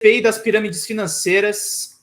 CPI das pirâmides financeiras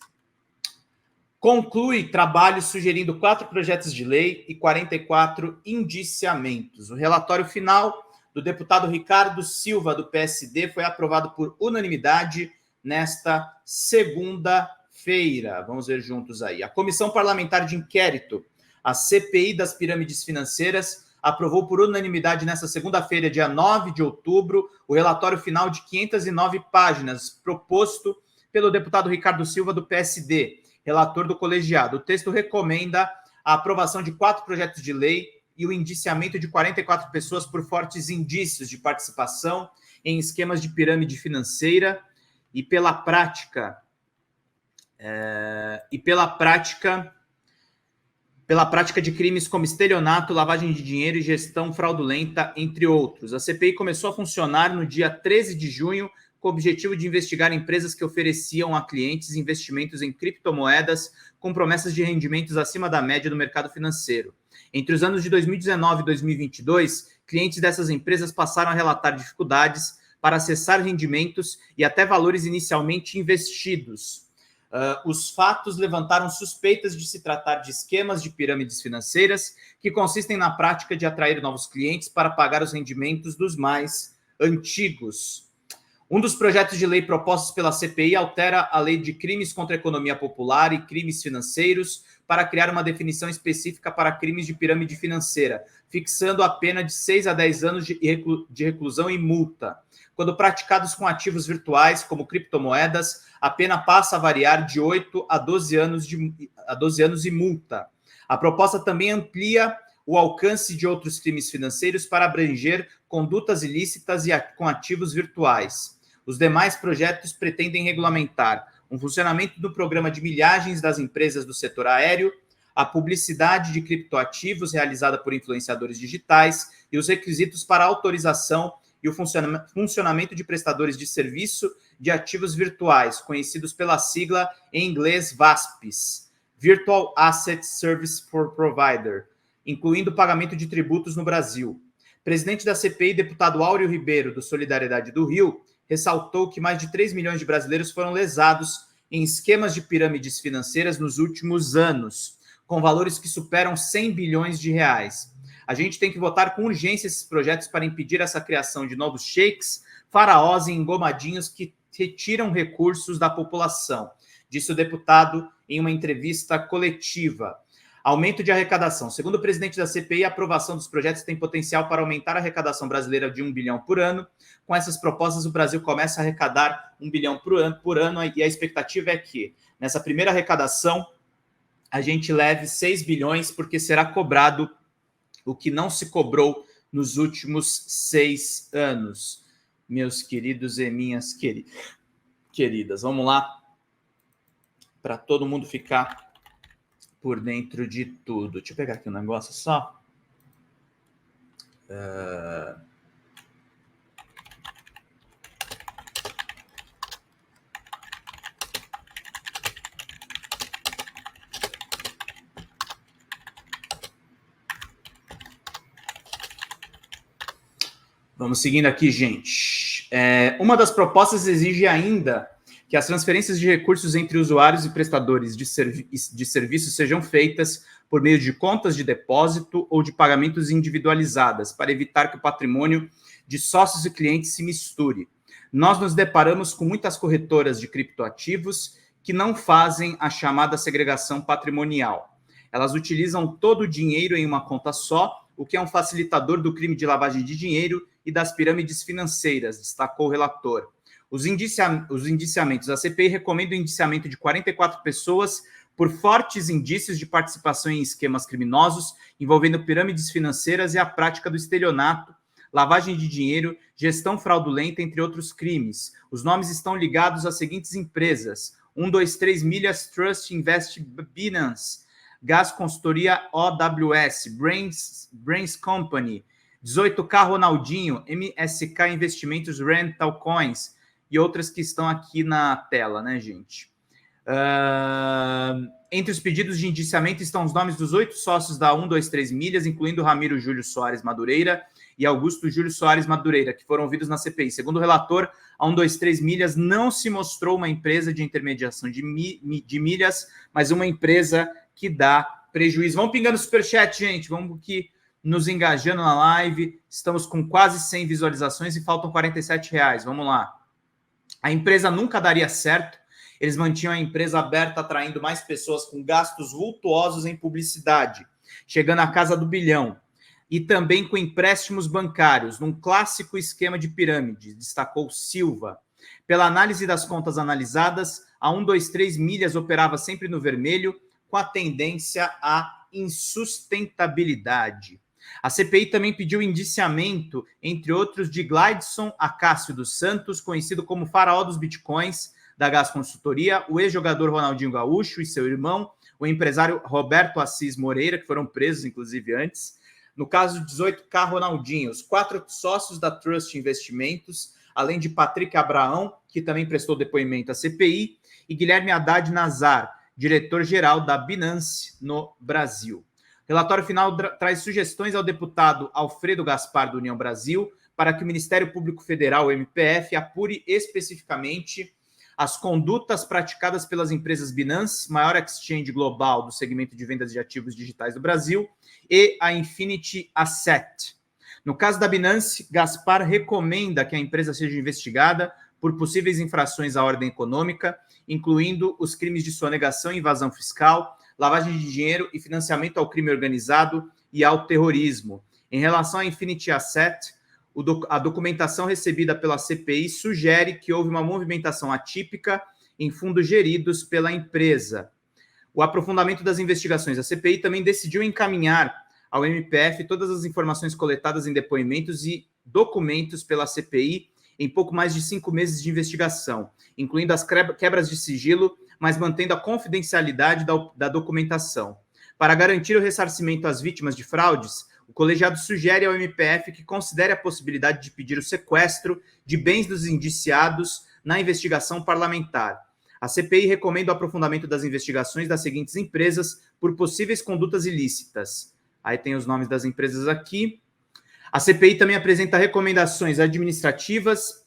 conclui trabalho sugerindo 4 projetos de lei e 44 indiciamentos. O relatório final do deputado Ricardo Silva, do PSD, foi aprovado por unanimidade nesta segunda-feira. Vamos ver juntos aí. A Comissão Parlamentar de Inquérito, a CPI das pirâmides financeiras, aprovou por unanimidade nesta segunda-feira, dia 9 de outubro, o relatório final de 509 páginas, proposto pelo deputado Ricardo Silva, do PSD, relator do colegiado. O texto recomenda a aprovação de 4 projetos de lei e o indiciamento de 44 pessoas por fortes indícios de participação em esquemas de pirâmide financeira e pela prática de crimes como estelionato, lavagem de dinheiro e gestão fraudulenta, entre outros. A CPI começou a funcionar no dia 13 de junho com o objetivo de investigar empresas que ofereciam a clientes investimentos em criptomoedas com promessas de rendimentos acima da média do mercado financeiro. Entre os anos de 2019 e 2022, clientes dessas empresas passaram a relatar dificuldades para acessar rendimentos e até valores inicialmente investidos. Os fatos levantaram suspeitas de se tratar de esquemas de pirâmides financeiras que consistem na prática de atrair novos clientes para pagar os rendimentos dos mais antigos. Um dos projetos de lei propostos pela CPI altera a lei de crimes contra a economia popular e crimes financeiros para criar uma definição específica para crimes de pirâmide financeira, fixando a pena de 6 a 10 anos de reclusão e multa. Quando praticados com ativos virtuais, como criptomoedas, a pena passa a variar de 8 a 12 anos e multa. A proposta também amplia o alcance de outros crimes financeiros para abranger condutas ilícitas e com ativos virtuais. Os demais projetos pretendem regulamentar um funcionamento do programa de milhagens das empresas do setor aéreo, a publicidade de criptoativos realizada por influenciadores digitais e os requisitos para autorização e o funcionamento de prestadores de serviço de ativos virtuais, conhecidos pela sigla em inglês VASPs, Virtual Asset Service Provider, incluindo o pagamento de tributos no Brasil. Presidente da CPI, deputado Áureo Ribeiro, do Solidariedade do Rio, ressaltou que mais de 3 milhões de brasileiros foram lesados em esquemas de pirâmides financeiras nos últimos anos, com valores que superam 100 bilhões de reais. A gente tem que votar com urgência esses projetos para impedir essa criação de novos sheiks, faraós e engomadinhos que retiram recursos da população, disse o deputado em uma entrevista coletiva. Aumento de arrecadação. Segundo o presidente da CPI, a aprovação dos projetos tem potencial para aumentar a arrecadação brasileira de 1 bilhão por ano. Com essas propostas, o Brasil começa a arrecadar 1 bilhão por ano e a expectativa é que, nessa primeira arrecadação, a gente leve 6 bilhões, porque será cobrado o que não se cobrou nos últimos 6 anos. Meus queridos e minhas queridas, vamos lá, para todo mundo ficar por dentro de tudo. Deixa eu pegar aqui um negócio só. Vamos seguindo aqui, gente. Uma das propostas exige ainda que as transferências de recursos entre usuários e prestadores de serviços sejam feitas por meio de contas de depósito ou de pagamentos individualizadas, para evitar que o patrimônio de sócios e clientes se misture. Nós nos deparamos com muitas corretoras de criptoativos que não fazem a chamada segregação patrimonial. Elas utilizam todo o dinheiro em uma conta só, o que é um facilitador do crime de lavagem de dinheiro e das pirâmides financeiras, destacou o relator. Os indiciamentos. A CPI recomenda o indiciamento de 44 pessoas por fortes indícios de participação em esquemas criminosos envolvendo pirâmides financeiras e a prática do estelionato, lavagem de dinheiro, gestão fraudulenta, entre outros crimes. Os nomes estão ligados às seguintes empresas: 123 Milhas Trust Invest Binance, Gás Consultoria OWS, Brains Company, 18K Ronaldinho, MSK Investimentos Rental Coins, e outras que estão aqui na tela, né, gente? Entre os pedidos de indiciamento estão os nomes dos 8 sócios da 123 Milhas, incluindo Ramiro Júlio Soares Madureira e Augusto Júlio Soares Madureira, que foram ouvidos na CPI. Segundo o relator, a 123 Milhas não se mostrou uma empresa de intermediação de milhas, mas uma empresa que dá prejuízo. Vamos pingando superchat, gente. Vamos que nos engajando na live. Estamos com quase 100 visualizações e faltam R$47. Vamos lá. A empresa nunca daria certo. Eles mantinham a empresa aberta, atraindo mais pessoas com gastos vultuosos em publicidade, chegando à casa do bilhão. E também com empréstimos bancários, num clássico esquema de pirâmide, destacou Silva. Pela análise das contas analisadas, a 123 Milhas operava sempre no vermelho, com a tendência à insustentabilidade. A CPI também pediu indiciamento, entre outros, de Gleidson Acácio dos Santos, conhecido como faraó dos bitcoins, da Gas Consultoria, o ex-jogador Ronaldinho Gaúcho e seu irmão, o empresário Roberto Assis Moreira, que foram presos, inclusive, antes. No caso 18K Ronaldinho, os 4 sócios da Trust Investimentos, além de Patrick Abraão, que também prestou depoimento à CPI, e Guilherme Haddad Nazar, diretor-geral da Binance no Brasil. O relatório final traz sugestões ao deputado Alfredo Gaspar, do União Brasil, para que o Ministério Público Federal, o MPF, apure especificamente as condutas praticadas pelas empresas Binance, maior exchange global do segmento de vendas de ativos digitais do Brasil, e a Infinity Asset. No caso da Binance, Gaspar recomenda que a empresa seja investigada por possíveis infrações à ordem econômica, incluindo os crimes de sonegação e evasão fiscal, lavagem de dinheiro e financiamento ao crime organizado e ao terrorismo. Em relação à Infinity Asset, a documentação recebida pela CPI sugere que houve uma movimentação atípica em fundos geridos pela empresa. O aprofundamento das investigações. A CPI também decidiu encaminhar ao MPF todas as informações coletadas em depoimentos e documentos pela CPI em pouco mais de 5 meses de investigação, incluindo as quebras de sigilo, mas mantendo a confidencialidade da documentação. Para garantir o ressarcimento às vítimas de fraudes, o colegiado sugere ao MPF que considere a possibilidade de pedir o sequestro de bens dos indiciados na investigação parlamentar. A CPI recomenda o aprofundamento das investigações das seguintes empresas por possíveis condutas ilícitas. Aí tem os nomes das empresas aqui. A CPI também apresenta recomendações administrativas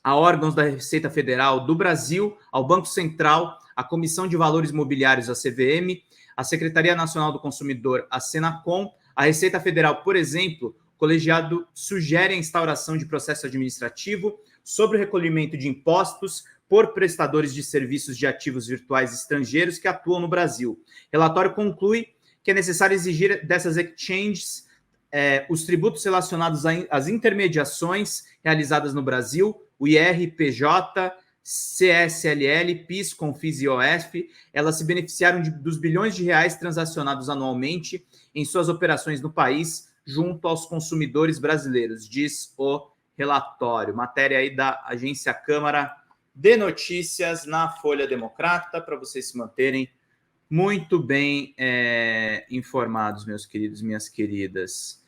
a órgãos da Receita Federal do Brasil, ao Banco Central, à Comissão de Valores Mobiliários, a CVM, à Secretaria Nacional do Consumidor, a Senacom. A Receita Federal, por exemplo, o colegiado sugere a instauração de processo administrativo sobre o recolhimento de impostos por prestadores de serviços de ativos virtuais estrangeiros que atuam no Brasil. O relatório conclui que é necessário exigir dessas exchanges os tributos relacionados às intermediações realizadas no Brasil, o IR, PJ, CSLL, PIS, CONFIS e IOF, elas se beneficiaram dos bilhões de reais transacionados anualmente em suas operações no país, junto aos consumidores brasileiros, diz o relatório. Matéria aí da Agência Câmara de Notícias na Folha Democrata, para vocês se manterem muito bem informados, meus queridos e minhas queridas.